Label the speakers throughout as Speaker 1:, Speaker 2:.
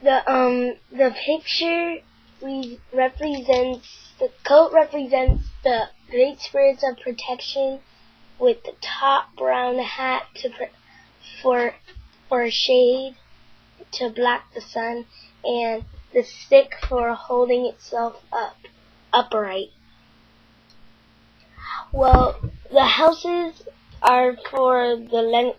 Speaker 1: the picture represents the coat represents the great spirits of protection, with the top brown hat for shade to block the sun, and the stick for holding itself upright. Well, the houses are for the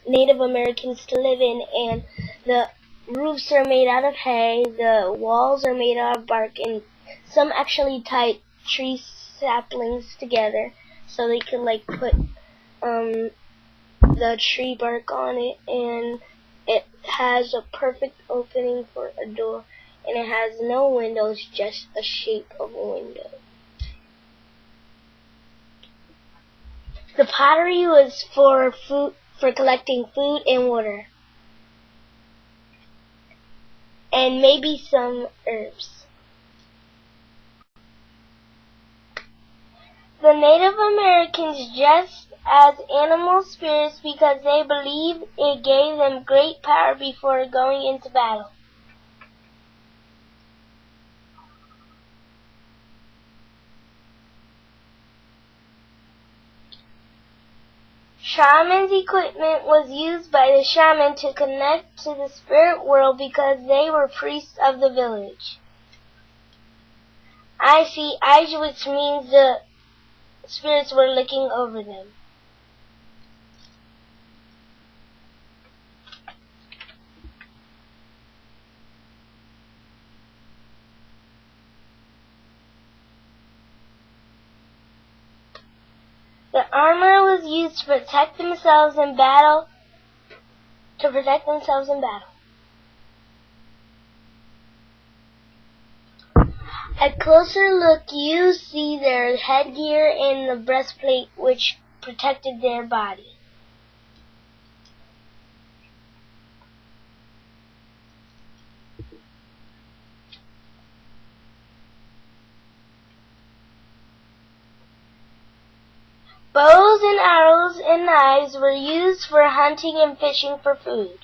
Speaker 1: Native Americans to live in, and the roofs are made out of hay, the walls are made out of bark, and some actually tie tree saplings together so they can put the tree bark on it, and it has a perfect opening for a door, and it has no windows, just a shape of a window. The pottery was for collecting food and water, and maybe some herbs. The Native Americans dressed as animal spirits because they believed it gave them great power before going into battle. Shaman's equipment was used by the shaman to connect to the spirit world because they were priests of the village. I see eyes, which means the spirits were looking over them. The armor was used to protect themselves in battle. At closer look, you see their headgear and the breastplate, which protected their body. Bows and arrows and knives were used for hunting and fishing for food.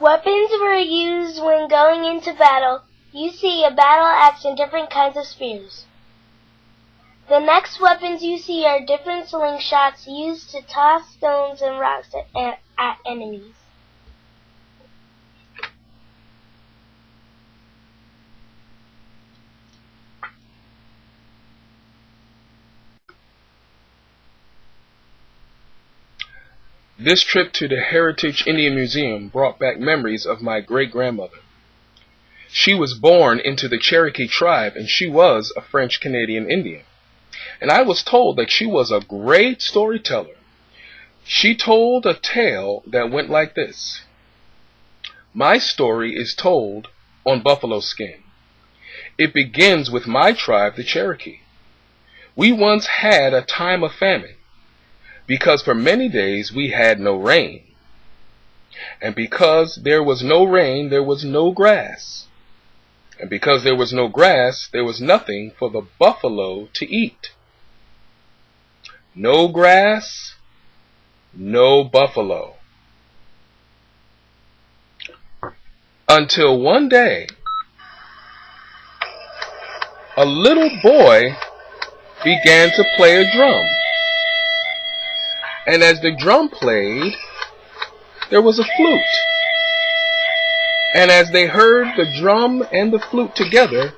Speaker 1: Weapons were used when going into battle. You see a battle axe and different kinds of spears. The next weapons you see are different slingshots used to toss stones and rocks at enemies.
Speaker 2: This trip to the Heritage Indian Museum brought back memories of my great-grandmother. She was born into the Cherokee tribe, and she was a French-Canadian Indian. And I was told that she was a great storyteller. She told a tale that went like this. My story is told on buffalo skin. It begins with my tribe, the Cherokee. We once had a time of famine, because for many days we had no rain. And because there was no rain, there was no grass. And because there was no grass, there was nothing for the buffalo to eat. No grass, no buffalo. Until one day, a little boy began to play a drum. And as the drum played, there was a flute. And as they heard the drum and the flute together,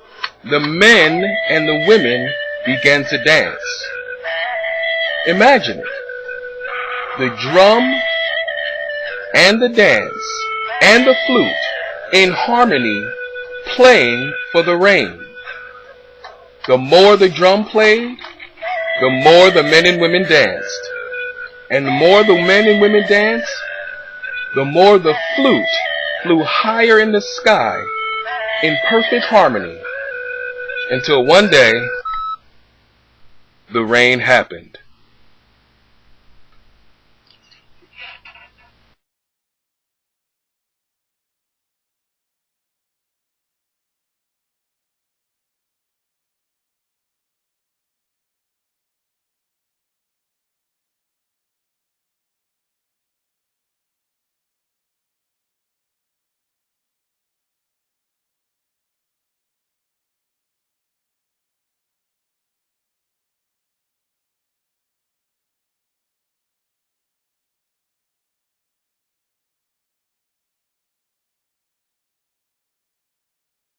Speaker 2: the men and the women began to dance. Imagine it. The drum and the dance and the flute in harmony, playing for the rain. The more the drum played, the more the men and women danced. And the more the men and women danced, the more the flute flew higher in the sky in perfect harmony, until one day the rain happened.